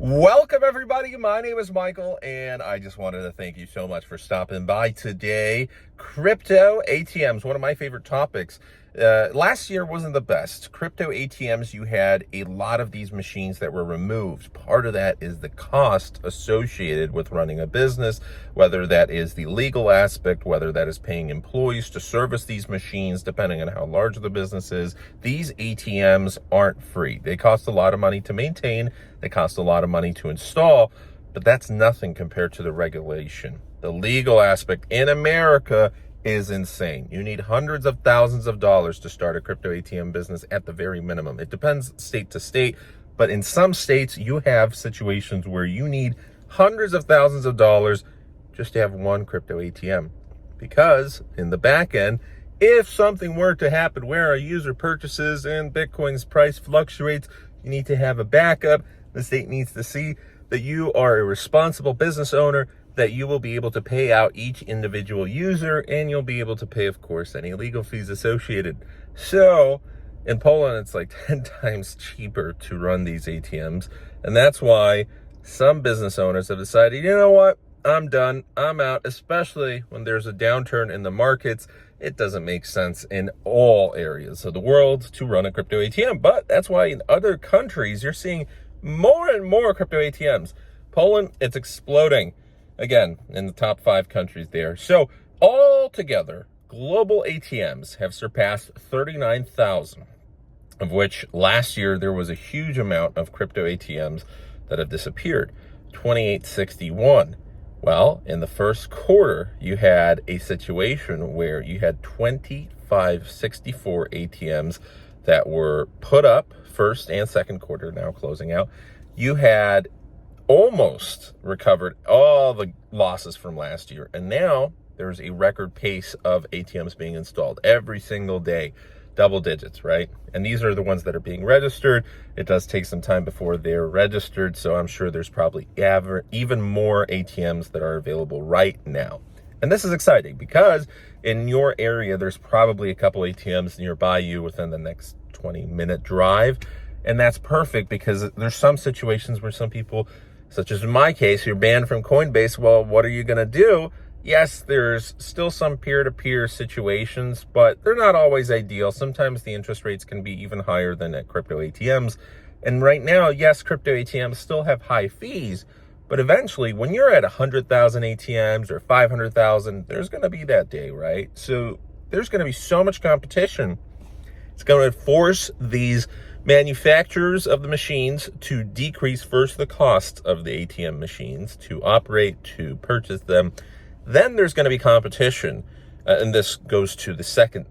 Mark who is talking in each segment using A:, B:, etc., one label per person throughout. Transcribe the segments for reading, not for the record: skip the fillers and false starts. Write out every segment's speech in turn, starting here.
A: Welcome, everybody. My name is Michael, and I just wanted to thank you so much for stopping by today. Crypto ATMs, one of my favorite topics. Last year wasn't the best. Crypto ATMs, you had a lot of these machines that were removed. Part of that is the cost associated with running a business, whether that is the legal aspect, whether that is paying employees to service these machines, depending on how large the business is. These ATMs aren't free. They cost a lot of money to maintain. They cost a lot of money to install, but that's nothing compared to the regulation. The legal aspect in America is insane. You need hundreds of thousands of dollars to start a crypto ATM business at the very minimum. It depends state to state, but in some states you have situations where you need hundreds of thousands of dollars just to have one crypto ATM. Because in the back end, if something were to happen where a user purchases and Bitcoin's price fluctuates, you need to have a backup. The state needs to see that you are a responsible business owner, that you will be able to pay out each individual user, and you'll be able to pay, of course, any legal fees associated. So in Poland, it's like 10 times cheaper to run these ATMs. And that's why some business owners have decided, you know what, I'm done, I'm out, especially when there's a downturn in the markets. It doesn't make sense in all areas of the world to run a crypto ATM. But that's why in other countries, you're seeing more and more crypto ATMs. Poland, it's exploding. Again, in the top 5 countries there. So altogether, global ATMs have surpassed 39,000, of which last year there was a huge amount of crypto ATMs that have disappeared, 2861. Well, in the first quarter, you had a situation where you had 2564 ATMs that were put up first and second quarter, now closing out. You had almost recovered all the losses from last year. And now there's a record pace of ATMs being installed every single day, double digits, right? And these are the ones that are being registered. It does take some time before they're registered. So I'm sure there's probably even more ATMs that are available right now. And this is exciting because in your area, there's probably a couple ATMs nearby you within the next 20-minute drive. And that's perfect because there's some situations where some people, such as in my case, you're banned from Coinbase. Well, what are you going to do? Yes, there's still some peer-to-peer situations, but they're not always ideal. Sometimes the interest rates can be even higher than at crypto ATMs. And right now, yes, crypto ATMs still have high fees, but eventually when you're at 100,000 ATMs or 500,000, there's going to be that day, right? So there's going to be so much competition. It's going to force these manufacturers of the machines to decrease first the cost of the ATM machines to operate, to purchase them. Then there's going to be competition. And this goes to the second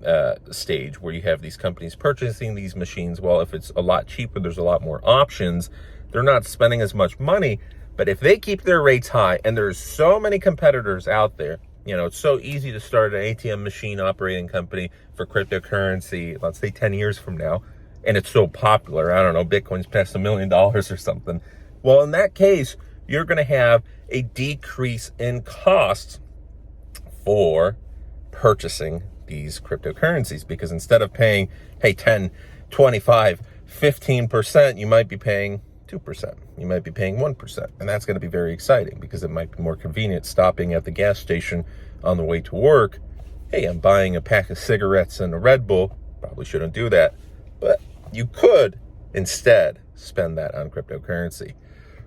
A: stage where you have these companies purchasing these machines. Well, if it's a lot cheaper, there's a lot more options. They're not spending as much money. But if they keep their rates high, and there's so many competitors out there, you know, it's so easy to start an ATM machine operating company for cryptocurrency, let's say 10 years from now, and it's so popular. I don't know, Bitcoin's past $1 million or something. Well, in that case, you're going to have a decrease in costs for purchasing these cryptocurrencies, because instead of paying, hey, 10, 25, 15%, you might be paying 2%. You might be paying 1%. And that's going to be very exciting because it might be more convenient stopping at the gas station on the way to work. Hey, I'm buying a pack of cigarettes and a Red Bull. Probably shouldn't do that. But you could instead spend that on cryptocurrency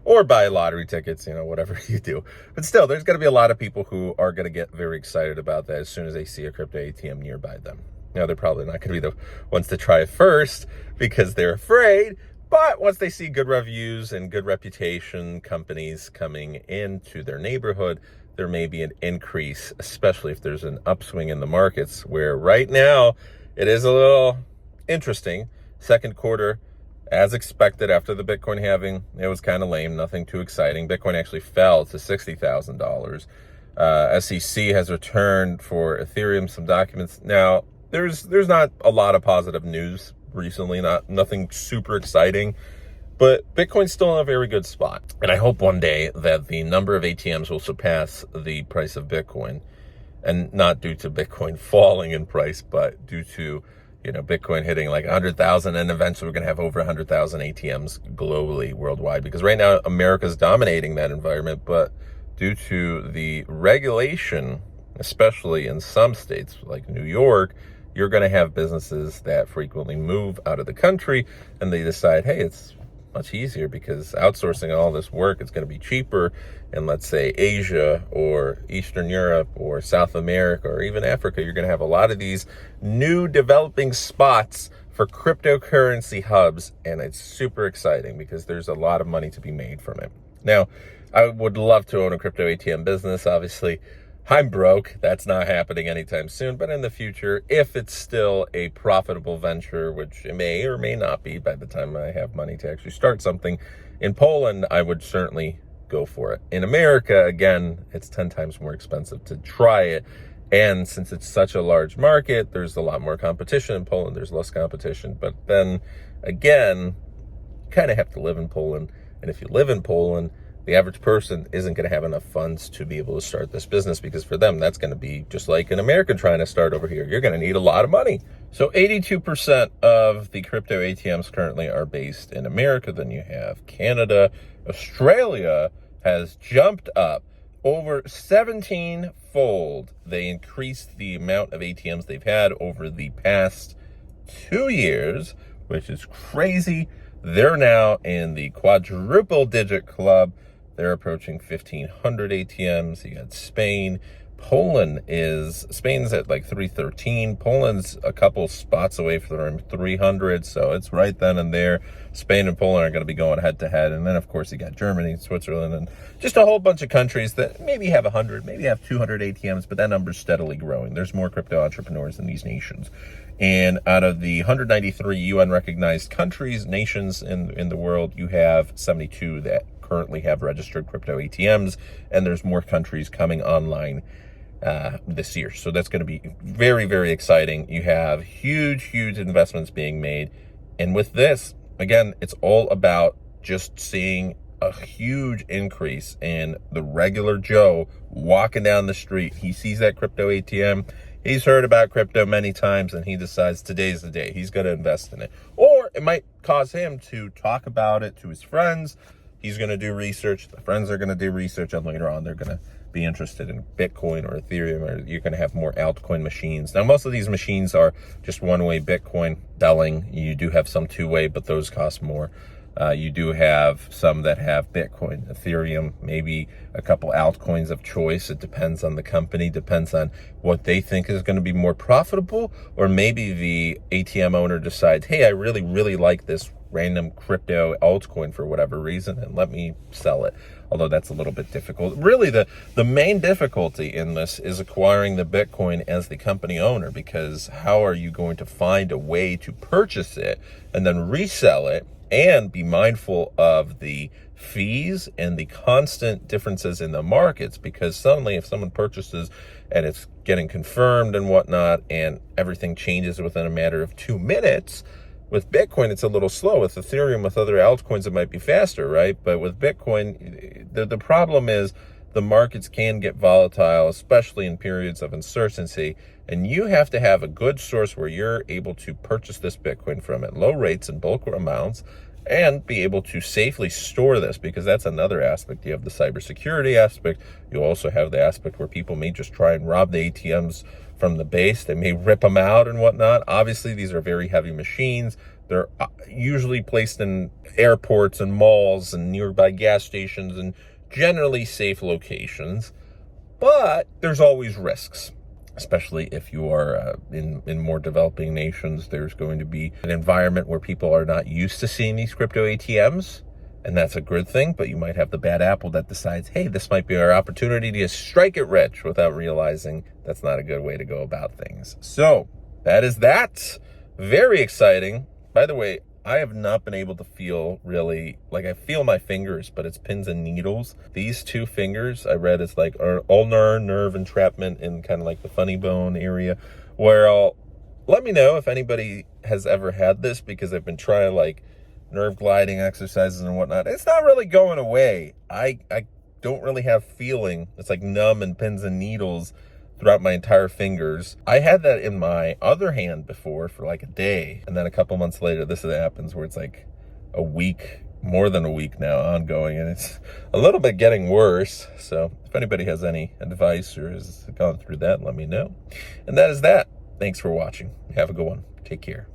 A: or buy lottery tickets, you know, whatever you do. But still, there's going to be a lot of people who are going to get very excited about that as soon as they see a crypto ATM nearby them. Now, they're probably not going to be the ones to try it first because they're afraid. But once they see good reviews and good reputation, companies coming into their neighborhood, there may be an increase, especially if there's an upswing in the markets, where right now it is a little interesting. Second quarter, as expected, after the Bitcoin halving, it was kind of lame, nothing too exciting. Bitcoin actually fell to $60,000. SEC has returned for Ethereum some documents. Now, there's not a lot of positive news recently, nothing super exciting, but Bitcoin's still in a very good spot. And I hope one day that the number of ATMs will surpass the price of Bitcoin, and not due to Bitcoin falling in price, but due to Bitcoin hitting like 100,000, and eventually we're going to have over 100,000 ATMs globally, worldwide, because right now America's dominating that environment, but due to the regulation, especially in some states like New York, you're going to have businesses that frequently move out of the country, and they decide, hey, it's much easier because outsourcing all this work is going to be cheaper in, let's say, Asia or Eastern Europe or South America or even Africa. You're going to have a lot of these new developing spots for cryptocurrency hubs, and it's super exciting because there's a lot of money to be made from it. Now, I would love to own a crypto ATM business. Obviously, I'm broke. That's not happening anytime soon. But in the future, if it's still a profitable venture, which it may or may not be by the time I have money to actually start something in Poland, I would certainly go for it. In America, again, it's 10 times more expensive to try it. And since it's such a large market, there's a lot more competition. In Poland, there's less competition. But then again, you kind of have to live in Poland. And if you live in Poland, the average person isn't going to have enough funds to be able to start this business, because for them, that's going to be just like an American trying to start over here. You're going to need a lot of money. So 82% of the crypto ATMs currently are based in America. Then you have Canada. Australia has jumped up over 17-fold. They increased the amount of ATMs they've had over the past 2 years, which is crazy. They're now in the quadruple digit club. They're approaching 1,500 ATMs. You got Spain. Spain's at like 313. Poland's a couple spots away from 300, so it's right then and there. Spain and Poland are going to be going head to head. And then, of course, you got Germany, Switzerland, and just a whole bunch of countries that maybe have 100, maybe have 200 ATMs, but that number's steadily growing. There's more crypto entrepreneurs in these nations. And out of the 193 UN-recognized nations in the world, you have 72 that currently have registered crypto ATMs, and there's more countries coming online this year. So that's going to be very, very exciting. You have huge investments being made. And with this, again, it's all about just seeing a huge increase in the regular Joe walking down the street. He sees that crypto ATM. He's heard about crypto many times, and he decides today's the day. He's going to invest in it. Or it might cause him to talk about it to his friends. He's going to do research. The friends are going to do research, and later on, they're going to be interested in Bitcoin or Ethereum, or you're going to have more altcoin machines. Now, most of these machines are just one-way Bitcoin selling. You do have some two-way, but those cost more. You do have some that have Bitcoin, Ethereum, maybe a couple altcoins of choice. It depends on the company, depends on what they think is going to be more profitable, or maybe the ATM owner decides, hey, I really like this random crypto altcoin for whatever reason, and let me sell it. Although that's a little bit difficult. Really, the main difficulty in this is acquiring the Bitcoin as the company owner, because how are you going to find a way to purchase it and then resell it and be mindful of the fees and the constant differences in the markets? Because suddenly if someone purchases and it's getting confirmed and whatnot, and everything changes within a matter of 2 minutes, with Bitcoin, it's a little slow. With Ethereum, with other altcoins, it might be faster, right? But with Bitcoin, the problem is the markets can get volatile, especially in periods of uncertainty. And you have to have a good source where you're able to purchase this Bitcoin from at low rates and bulk amounts, and be able to safely store this, because that's another aspect. You have the cybersecurity aspect. You also have the aspect where people may just try and rob the ATMs from the base. They may rip them out and whatnot. Obviously, these are very heavy machines. They're usually placed in airports and malls and nearby gas stations and generally safe locations. But there's always risks, especially if you are in more developing nations. There's going to be an environment where people are not used to seeing these crypto ATMs, and that's a good thing. But you might have the bad apple that decides, hey, this might be our opportunity to strike it rich, without realizing that's not a good way to go about things. So that is that. Very exciting. By the way, I have not been able to feel really, like I feel my fingers, but it's pins and needles. These two fingers, I read it's like ulnar nerve entrapment in kind of like the funny bone area, where let me know if anybody has ever had this, because I've been trying like nerve gliding exercises and whatnot. It's not really going away. I don't really have feeling. It's like numb and pins and needles throughout my entire fingers. I had that in my other hand before for like a day, and then a couple months later, this happens where it's like a week, more than a week now, ongoing, and it's a little bit getting worse. So if anybody has any advice or has gone through that, let me know. And that is that. Thanks for watching. Have a good one. Take care.